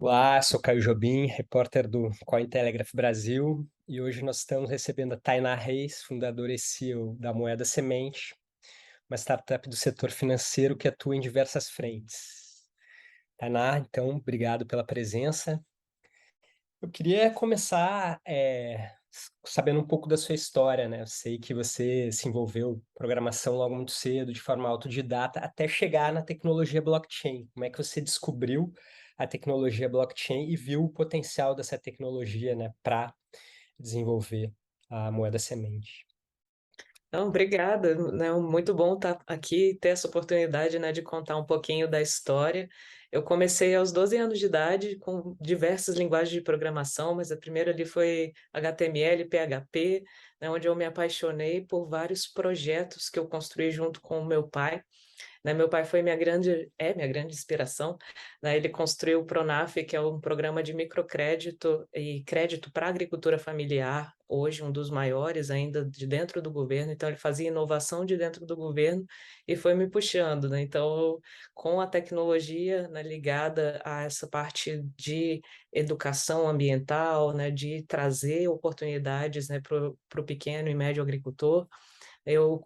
Olá, sou Caio Jobim, repórter do Cointelegraph Brasil, e hoje nós estamos recebendo a Tainá Reis, fundadora e CEO da Moeda Semente, uma startup do setor financeiro que atua em diversas frentes. Tainá, então, obrigado pela presença. Eu queria começar sabendo um pouco da sua história, né? Eu sei que você se envolveu em programação logo muito cedo, de forma autodidata, até chegar na tecnologia blockchain. Como é que você descobriu a tecnologia blockchain e viu o potencial dessa tecnologia, né, para desenvolver a moeda semente? Não, obrigada, né? Muito bom estar aqui e ter essa oportunidade, né, de contar um pouquinho da história. Eu comecei aos 12 anos de idade com diversas linguagens de programação, mas a primeira ali foi HTML, PHP, né, onde eu me apaixonei por vários projetos que eu construí junto com o meu pai, né? Meu pai foi minha grande inspiração, né? Ele construiu o Pronaf, que é um programa de microcrédito e crédito para a agricultura familiar, hoje um dos maiores ainda de dentro do governo. Então ele fazia inovação de dentro do governo e foi me puxando, né? Então, com a tecnologia, né, ligada a essa parte de educação ambiental, né, de trazer oportunidades, né, para o pequeno e médio agricultor, eu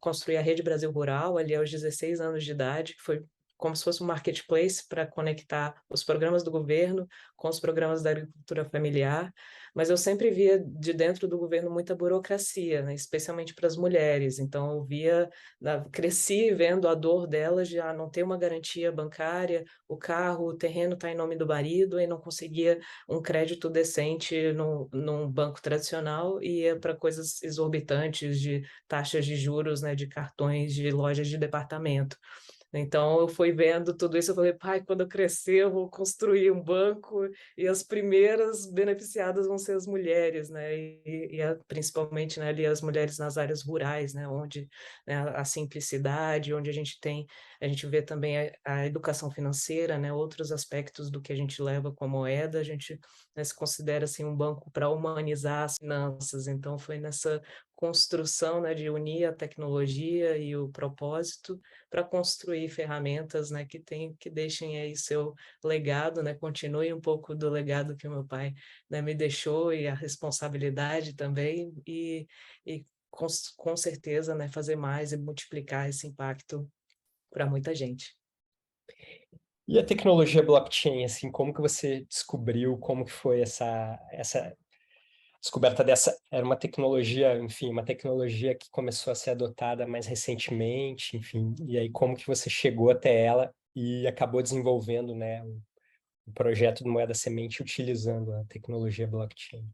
construí a Rede Brasil Rural ali aos 16 anos de idade, que foi como se fosse um marketplace para conectar os programas do governo com os programas da agricultura familiar, mas eu sempre via de dentro do governo muita burocracia, né, especialmente para as mulheres. Então eu via, cresci vendo a dor delas de não ter uma garantia bancária, o carro, o terreno está em nome do marido e não conseguia um crédito decente num banco tradicional e ia para coisas exorbitantes de taxas de juros, né, de cartões de lojas de departamento. Então, eu fui vendo tudo isso, eu falei: "Pai, quando eu crescer, eu vou construir um banco e as primeiras beneficiadas vão ser as mulheres", né, principalmente, né, ali as mulheres nas áreas rurais, né, onde, né, a simplicidade, onde a gente vê também a educação financeira, né, outros aspectos do que a gente leva com a moeda, a gente, né, se considera, assim, um banco para humanizar as finanças. Então foi nessa construção, né, de unir a tecnologia e o propósito para construir ferramentas, né, que deixem aí seu legado, né, continue um pouco do legado que o meu pai, né, me deixou e a responsabilidade também e com certeza, né, fazer mais e multiplicar esse impacto para muita gente. E a tecnologia blockchain, assim, como que você descobriu, como que foi essa descoberta dessa? Era uma tecnologia, enfim, uma tecnologia que começou a ser adotada mais recentemente, enfim, e aí como que você chegou até ela e acabou desenvolvendo, né, o projeto do Moeda Semente utilizando a tecnologia blockchain?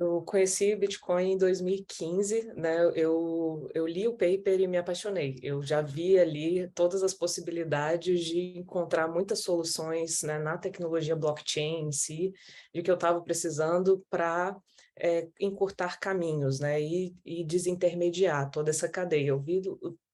Eu conheci Bitcoin em 2015, né? Eu li o paper e me apaixonei. Eu já vi ali todas as possibilidades de encontrar muitas soluções, né, na tecnologia blockchain em si, de que eu estava precisando para encurtar caminhos, né? E desintermediar toda essa cadeia.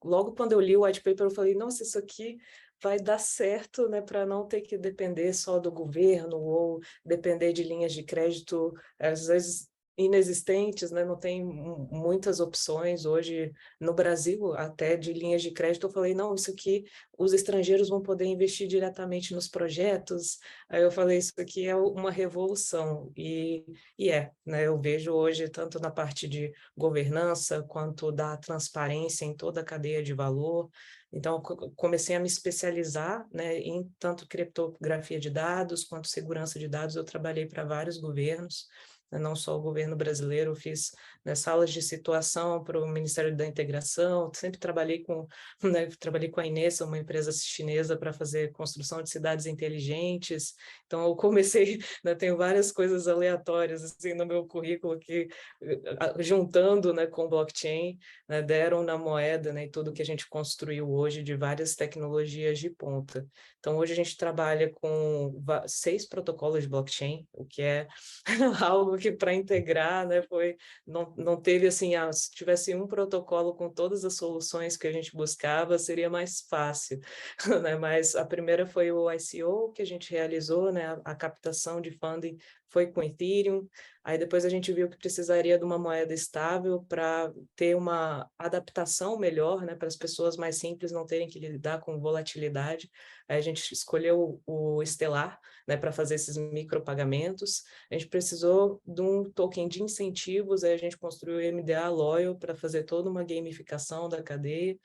Logo quando eu li o white paper, eu falei, nossa, isso aqui vai dar certo, né, para não ter que depender só do governo ou depender de linhas de crédito às vezes inexistentes, né? Não tem muitas opções hoje no Brasil, até de linhas de crédito. Eu falei, não, isso aqui os estrangeiros vão poder investir diretamente nos projetos. Aí eu falei, isso aqui é uma revolução. Né? Eu vejo hoje, tanto na parte de governança, quanto da transparência em toda a cadeia de valor. Então, comecei a me especializar, né, em tanto criptografia de dados quanto segurança de dados. Eu trabalhei para vários governos, né, não só o governo brasileiro, eu fiz, né, salas de situação para o Ministério da Integração, sempre trabalhei com, né, trabalhei com a Inessa, uma empresa chinesa, para fazer construção de cidades inteligentes. Então, eu comecei, né, tenho várias coisas aleatórias assim no meu currículo que, juntando, né, com blockchain, né, deram na moeda, né, e tudo que a gente construiu hoje de várias tecnologias de ponta. Então, hoje a gente trabalha com 6 protocolos de blockchain, o que é algo que para integrar, né, não teve assim, se tivesse um protocolo com todas as soluções que a gente buscava, seria mais fácil, né? Mas a primeira foi o ICO que a gente realizou, né, a captação de funding foi com Ethereum. Aí depois a gente viu que precisaria de uma moeda estável para ter uma adaptação melhor, né, para as pessoas mais simples não terem que lidar com volatilidade. Aí a gente escolheu o Stellar, né, para fazer esses micropagamentos. A gente precisou de um token de incentivos, aí a gente construiu o MDA Loyal para fazer toda uma gamificação da cadeia.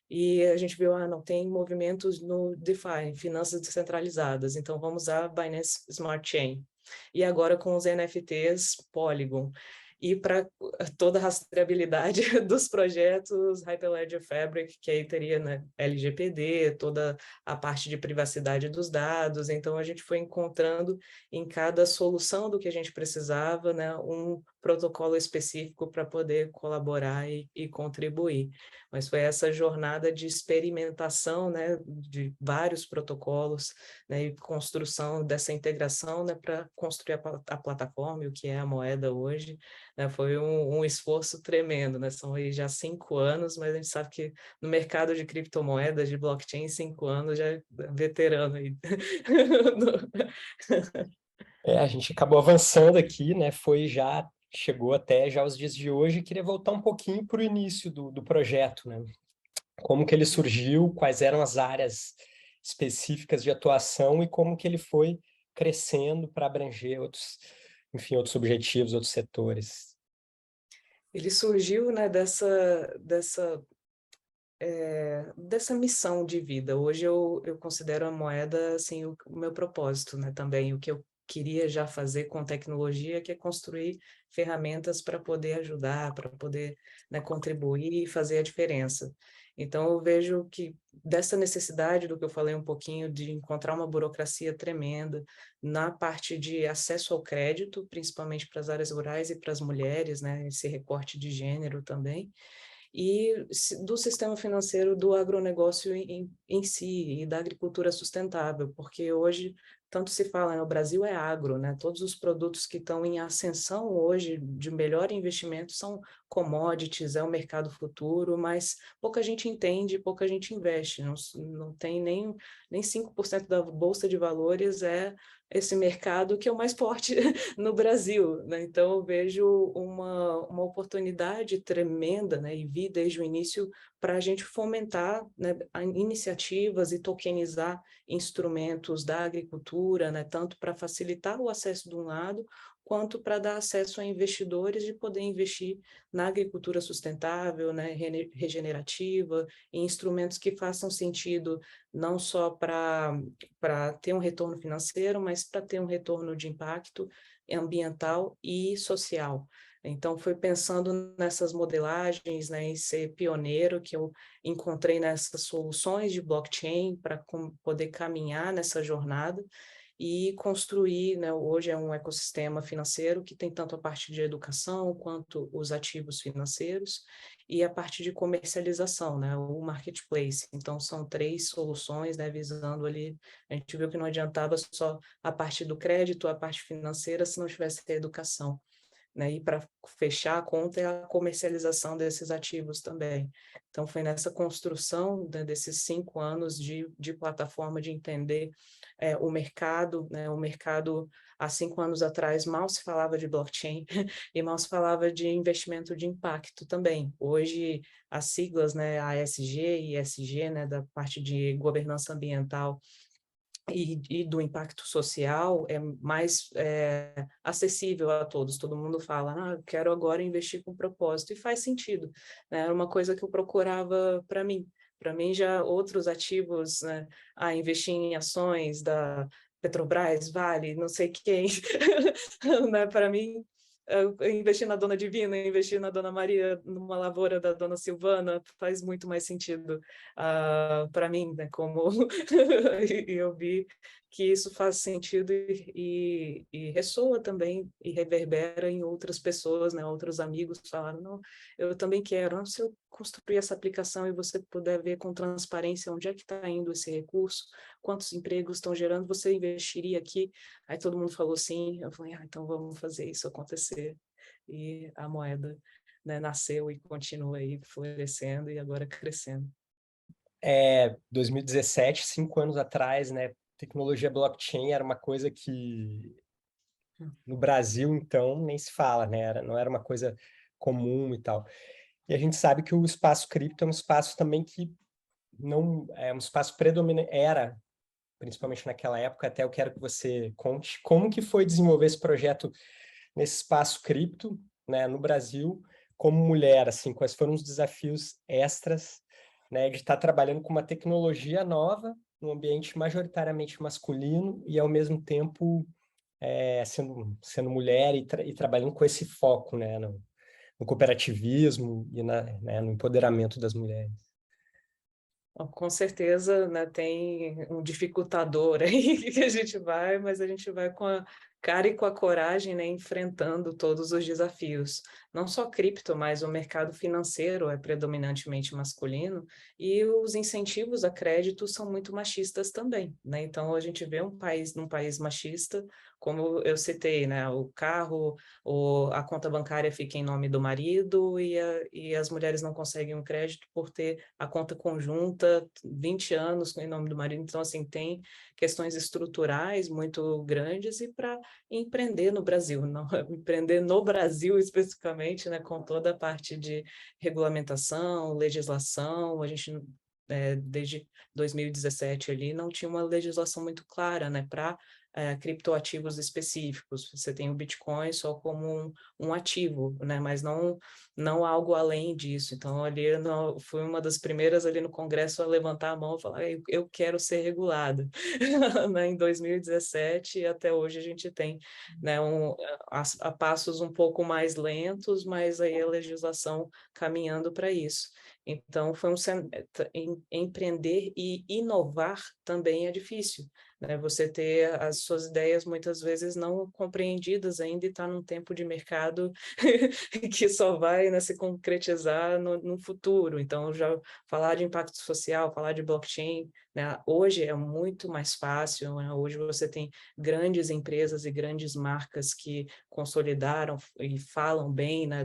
E a gente viu, não tem movimentos no DeFi, finanças descentralizadas, então vamos usar Binance Smart Chain. E agora com os NFTs Polygon. E para toda a rastreabilidade dos projetos Hyperledger Fabric, que aí teria, né, LGPD, toda a parte de privacidade dos dados. Então a gente foi encontrando em cada solução do que a gente precisava, né, um protocolo específico para poder colaborar e contribuir. Mas foi essa jornada de experimentação, né, de vários protocolos, né, e construção dessa integração, né, para construir a plataforma e o que é a moeda hoje, né, foi um esforço tremendo, né, são aí já 5 anos, mas a gente sabe que no mercado de criptomoedas, de blockchain, 5 anos já é veterano aí. A gente acabou avançando aqui, né? Chegou até já os dias de hoje, e queria voltar um pouquinho para o início do projeto, né? Como que ele surgiu, quais eram as áreas específicas de atuação e como que ele foi crescendo para abranger outros objetivos, outros setores. Ele surgiu, né, dessa missão de vida. Hoje eu considero a moeda assim, o meu propósito, né, também, o que eu queria já fazer com tecnologia, que é construir ferramentas para poder ajudar, para poder, né, contribuir e fazer a diferença. Então, eu vejo que dessa necessidade do que eu falei um pouquinho, de encontrar uma burocracia tremenda na parte de acesso ao crédito, principalmente para as áreas rurais e para as mulheres, né, esse recorte de gênero também, e do sistema financeiro do agronegócio em si e da agricultura sustentável, porque hoje tanto se fala, né, o Brasil é agro, né? Todos os produtos que estão em ascensão hoje de melhor investimento são commodities, é o mercado futuro, mas pouca gente entende, pouca gente investe, não tem nem 5% da bolsa de valores é esse mercado que é o mais forte no Brasil, né? Então eu vejo uma oportunidade tremenda, né? E vi desde o início para a gente fomentar, né, iniciativas e tokenizar instrumentos da agricultura, né, tanto para facilitar o acesso de um lado, quanto para dar acesso a investidores de poder investir na agricultura sustentável, né, regenerativa, em instrumentos que façam sentido não só para ter um retorno financeiro, mas para ter um retorno de impacto ambiental e social. Então, foi pensando nessas modelagens, né, em ser pioneiro, que eu encontrei nessas soluções de blockchain para poder caminhar nessa jornada e construir, né, hoje é um ecossistema financeiro que tem tanto a parte de educação quanto os ativos financeiros e a parte de comercialização, né, o marketplace. Então, são 3 soluções, né, visando ali, a gente viu que não adiantava só a parte do crédito, a parte financeira, se não tivesse a educação, né? E para fechar a conta é a comercialização desses ativos também. Então, foi nessa construção, né, desses 5 anos de plataforma, de entender o mercado, né? O mercado, há 5 anos atrás, mal se falava de blockchain e mal se falava de investimento de impacto também. Hoje, as siglas, né, ASG e ESG, né, da parte de governança ambiental, e do impacto social é mais acessível a todos. Todo mundo fala, eu quero agora investir com propósito, e faz sentido, né? Era uma coisa que eu procurava para mim. Para mim, já outros ativos, né? Investir em ações da Petrobras, Vale, não sei quem, né? Para mim, investir na Dona Divina, investir na Dona Maria, numa lavoura da Dona Silvana, faz muito mais sentido para mim, né? Como e eu vi que isso faz sentido e ressoa também e reverbera em outras pessoas, né? Outros amigos falaram, não, eu também quero. Se eu construir essa aplicação e você puder ver com transparência onde é que está indo esse recurso, quantos empregos estão gerando, você investiria aqui? Aí todo mundo falou sim, eu falei, então vamos fazer isso acontecer. E a moeda, né, nasceu e continua aí florescendo e agora crescendo. 2017, 5 anos atrás, né? Tecnologia blockchain era uma coisa que no Brasil, então, nem se fala, né? Não era uma coisa comum e tal. E a gente sabe que o espaço cripto é um espaço também que não é um espaço predominante, era principalmente naquela época. Até eu quero que você conte como que foi desenvolver esse projeto nesse espaço cripto, né, no Brasil, como mulher, assim, quais foram os desafios extras, né, de estar trabalhando com uma tecnologia nova, num ambiente majoritariamente masculino e, ao mesmo tempo, sendo mulher e trabalhando com esse foco, né, no cooperativismo e né, no empoderamento das mulheres. Bom, com certeza, né, tem um dificultador aí que a gente vai, mas a gente vai com a cara e com a coragem, né, enfrentando todos os desafios. Não só cripto, mas o mercado financeiro é predominantemente masculino e os incentivos a crédito são muito machistas também, né? Então a gente vê num país machista, como eu citei, né, o carro, a conta bancária fica em nome do marido e as mulheres não conseguem um crédito por ter a conta conjunta, 20 anos em nome do marido. Então, assim, tem questões estruturais muito grandes e para empreender no Brasil, não empreender no Brasil especificamente, né, com toda a parte de regulamentação, legislação, a gente desde 2017 ali não tinha uma legislação muito clara, né, para criptoativos específicos. Você tem o Bitcoin só como um ativo, né, mas não algo além disso. Então, ali fui uma das primeiras ali no Congresso a levantar a mão e falar, eu quero ser regulada. Né, em 2017 e até hoje a gente tem, né, a passos um pouco mais lentos, mas aí a legislação caminhando para isso. Então, empreender e inovar também é difícil, né? Você ter as suas ideias muitas vezes não compreendidas ainda e está num tempo de mercado que só vai, né, se concretizar no futuro. Então, já falar de impacto social, falar de blockchain, né, hoje é muito mais fácil, né? Hoje você tem grandes empresas e grandes marcas que consolidaram e falam bem, né,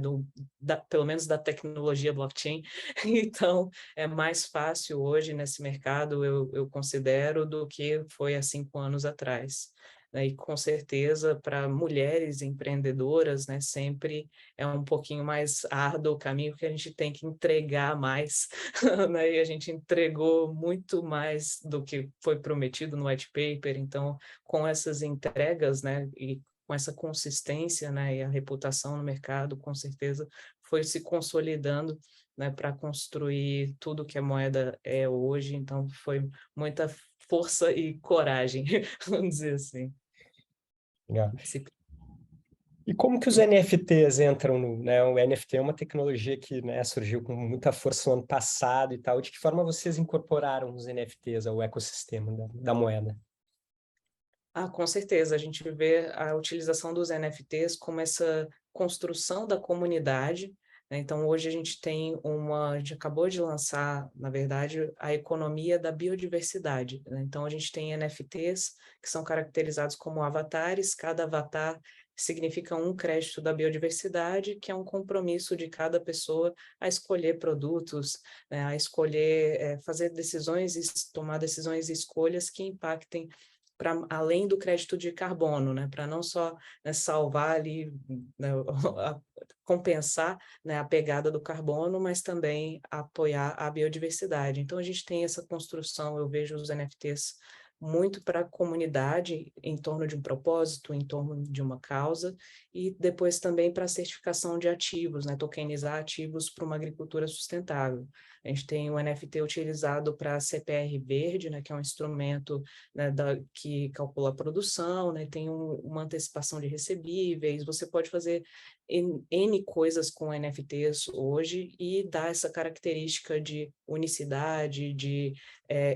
pelo menos da tecnologia blockchain. Então, é mais fácil hoje nesse mercado, eu considero, do que foi há 5 anos atrás. Né? E com certeza, para mulheres empreendedoras, né, sempre é um pouquinho mais árduo o caminho, que a gente tem que entregar mais, né? E a gente entregou muito mais do que foi prometido no white paper. Então, com essas entregas, né, e com essa consistência, né, e a reputação no mercado, com certeza foi se consolidando, né, para construir tudo que a moeda é hoje. Então, foi muita força e coragem, vamos dizer assim. Legal. E como que os NFTs entram no, né? O NFT é uma tecnologia que, né, surgiu com muita força no ano passado e tal. De que forma vocês incorporaram os NFTs ao ecossistema da moeda? Com certeza, a gente vê a utilização dos NFTs como essa construção da comunidade, né? Então, hoje a gente acabou de lançar, na verdade, a economia da biodiversidade, né? Então, a gente tem NFTs que são caracterizados como avatares, cada avatar significa um crédito da biodiversidade, que é um compromisso de cada pessoa a escolher produtos, né? A escolher, fazer decisões, tomar decisões e escolhas que impactem para além do crédito de carbono, né, para não só, né, salvar ali, né, compensar, né, a pegada do carbono, mas também apoiar a biodiversidade. Então a gente tem essa construção, eu vejo os NFTs muito para a comunidade, em torno de um propósito, em torno de uma causa, e depois também para a certificação de ativos, né, tokenizar ativos para uma agricultura sustentável. A gente tem o NFT utilizado para CPR verde, né, que é um instrumento, né, que calcula a produção, né, tem uma antecipação de recebíveis, você pode fazer N coisas com NFTs hoje e dar essa característica de unicidade, de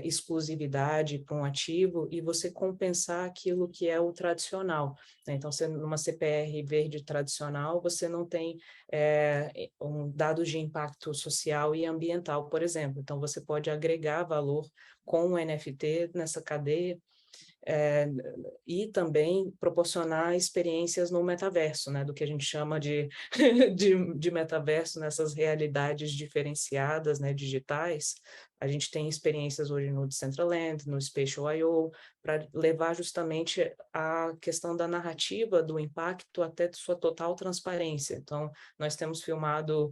exclusividade para um ativo e você compensar aquilo que é o tradicional, né? Então, numa CPR verde tradicional, você não tem dados de impacto social e ambiental, por exemplo. Então, você pode agregar valor com o NFT nessa cadeia, e também proporcionar experiências no metaverso, né, do que a gente chama de metaverso, nessas realidades diferenciadas, né, digitais, A gente tem experiências hoje no Decentraland, no Spatial.io, para levar justamente a questão da narrativa, do impacto, até sua total transparência. Então, nós temos filmado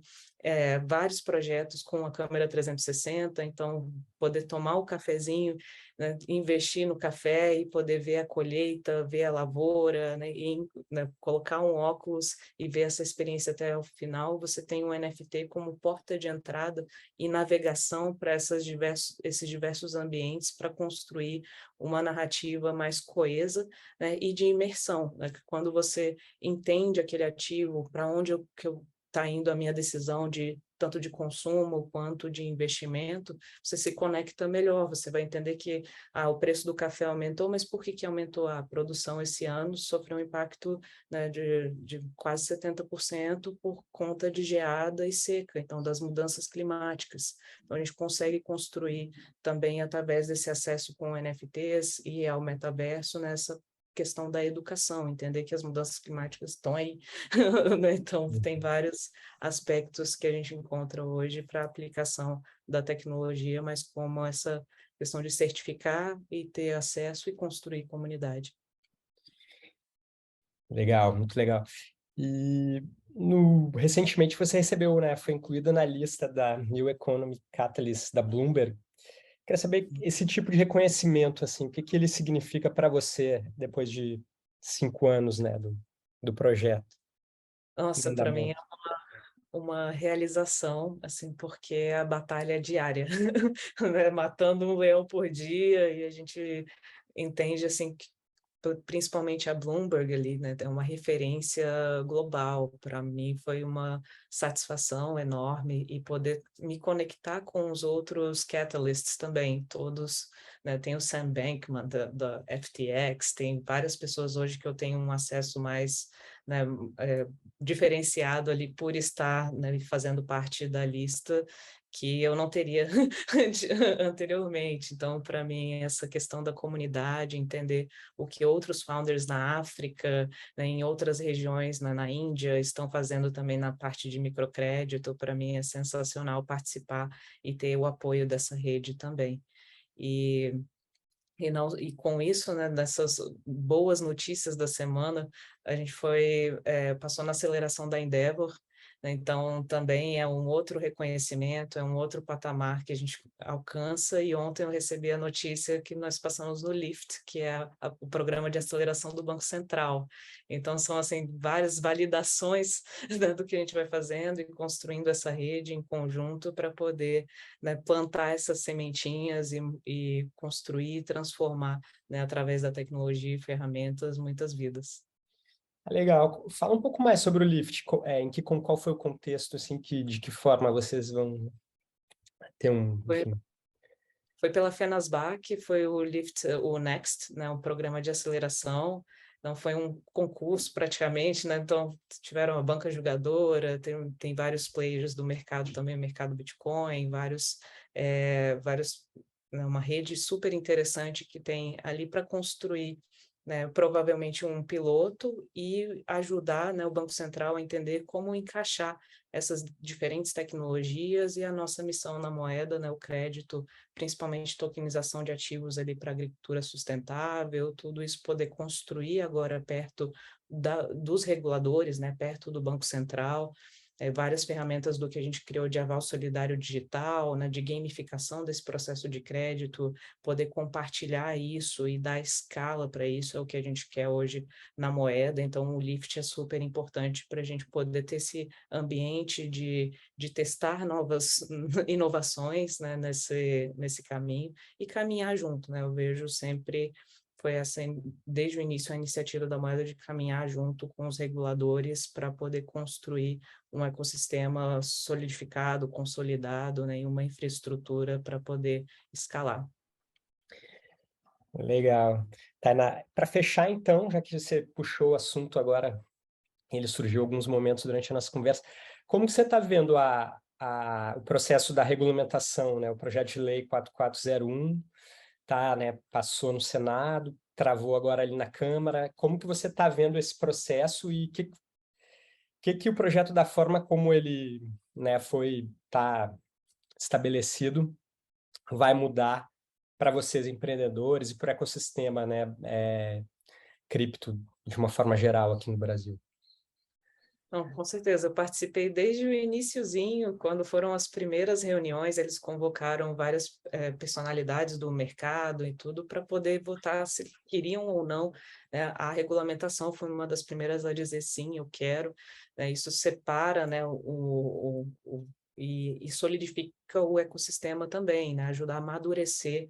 vários projetos com a câmera 360, então poder tomar o cafezinho, né, investir no café e poder ver a colheita, ver a lavoura, né, e, né, colocar um óculos e ver essa experiência até o final. Você tem um NFT como porta de entrada e navegação para esses diversos ambientes para construir uma narrativa mais coesa, né, e de imersão, né? Quando você entende aquele ativo, para onde está indo a minha decisão de tanto de consumo quanto de investimento, você se conecta melhor, você vai entender que o preço do café aumentou, mas por que que aumentou? A produção esse ano sofreu um impacto, né, de quase 70% por conta de geada e seca, então das mudanças climáticas. Então a gente consegue construir também através desse acesso com NFTs e ao metaverso nessa questão da educação, entender que as mudanças climáticas estão aí, né? Então tem vários aspectos que a gente encontra hoje para aplicação da tecnologia, mas como essa questão de certificar e ter acesso e construir comunidade. Legal, muito legal. E recentemente você recebeu, né, foi incluída na lista da New Economic Catalyst da Bloomberg. Queria saber esse tipo de reconhecimento, assim, o que que ele significa para você depois de 5 anos, né, do projeto em Nossa, para mim é andamento. uma realização, assim, porque é a batalha diária, né? Matando um leão por dia, e a gente entende, assim, que principalmente a Bloomberg ali, né, é uma referência global. Para mim foi uma satisfação enorme e poder me conectar com os outros catalysts também, todos, né, tem o Sam Bankman da FTX, tem várias pessoas hoje que eu tenho um acesso mais, né, diferenciado ali por estar, né, fazendo parte da lista que eu não teria anteriormente. Então, para mim, essa questão da comunidade, entender o que outros founders na África, né, em outras regiões, na Índia, estão fazendo também na parte de microcrédito, para mim é sensacional participar e ter o apoio dessa rede também. E e com isso, né, dessas boas notícias da semana, a gente passou na aceleração da Endeavor, né, então também é um outro reconhecimento, é um outro patamar que a gente alcança, e ontem eu recebi a notícia que nós passamos no LIFT, que é o programa de aceleração do Banco Central. Então são, assim, várias validações, né, do que a gente vai fazendo e construindo essa rede em conjunto para poder, né, plantar essas sementinhas e construir e transformar, né, através da tecnologia e ferramentas, muitas vidas. Legal. Fala um pouco mais sobre o Lift, qual foi o contexto, assim, de que forma vocês vão ter Foi, enfim. foi pela Fenasbac, foi o Lift, o Next, né, um programa de aceleração. Então foi um concurso praticamente, né? Então tiveram a banca jogadora, tem vários players do mercado também, o mercado Bitcoin, vários, né, uma rede super interessante que tem ali para construir, né, provavelmente um piloto e ajudar, né, o Banco Central a entender como encaixar essas diferentes tecnologias e a nossa missão na moeda, né, o crédito, principalmente tokenização de ativos ali para agricultura sustentável, tudo isso poder construir agora perto dos reguladores, né, perto do Banco Central, várias ferramentas do que a gente criou de aval solidário digital, né, de gamificação desse processo de crédito, poder compartilhar isso e dar escala para isso é o que a gente quer hoje na moeda. Então, o Lift é super importante para a gente poder ter esse ambiente de testar novas inovações, né, nesse caminho e caminhar junto, né? Eu vejo sempre foi assim, desde o início, a iniciativa da moeda de caminhar junto com os reguladores para poder construir um ecossistema solidificado, consolidado, né, e uma infraestrutura para poder escalar. Legal. Tainá, para fechar então, já que você puxou o assunto agora, ele surgiu alguns momentos durante a nossa conversa, como que você está vendo o processo da regulamentação, né? O projeto de lei 4401 tá, né, passou no Senado, travou agora ali na Câmara. Como que você está vendo esse processo e que o projeto, da forma como ele, né, tá estabelecido, vai mudar para vocês, empreendedores, e para o ecossistema, né, cripto, de uma forma geral aqui no Brasil? Não, com certeza, eu participei desde o iniciozinho, quando foram as primeiras reuniões, eles convocaram várias personalidades do mercado e tudo para poder votar se queriam ou não, né? A regulamentação foi uma das primeiras a dizer sim, eu quero, né? Isso separa, né, e solidifica o ecossistema também, né? Ajuda a amadurecer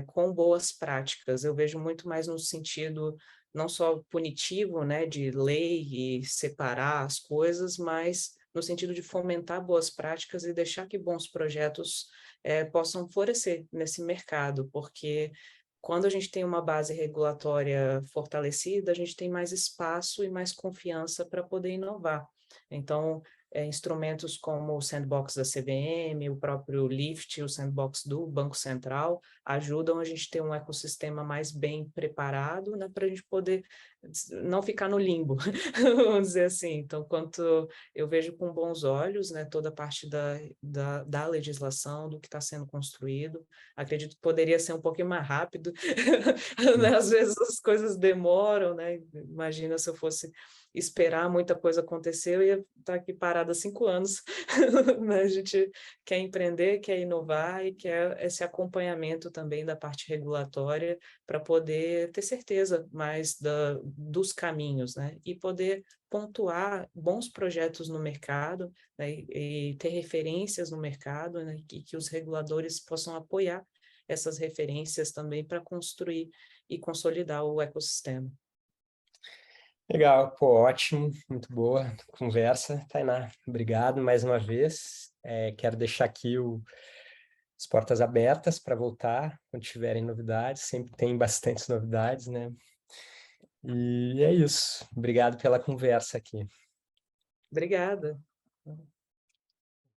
com boas práticas. Eu vejo muito mais no sentido não só punitivo, né, de lei e separar as coisas, mas no sentido de fomentar boas práticas e deixar que bons projetos possam florescer nesse mercado, porque quando a gente tem uma base regulatória fortalecida, a gente tem mais espaço e mais confiança para poder inovar. Então, instrumentos como o sandbox da CVM, o próprio LIFT, o sandbox do Banco Central, ajudam a gente ter um ecossistema mais bem preparado, né, para a gente poder não ficar no limbo, vamos dizer assim. Então, quanto eu vejo com bons olhos, né, toda a parte da legislação, do que está sendo construído, acredito que poderia ser um pouquinho mais rápido, né? Às vezes as coisas demoram, né? Imagina se eu fosse esperar muita coisa acontecer, eu ia estar aqui parada há 5 anos. Né? A gente quer empreender, quer inovar e quer esse acompanhamento também da parte regulatória para poder ter certeza mais dos caminhos, né? E poder pontuar bons projetos no mercado, né? E ter referências no mercado, né? Que os reguladores possam apoiar essas referências também para construir e consolidar o ecossistema. Legal, pô, ótimo, muito boa conversa, Tainá. Obrigado mais uma vez. Quero deixar aqui as portas abertas para voltar quando tiverem novidades. Sempre tem bastantes novidades, né? E é isso. Obrigado pela conversa aqui. Obrigada.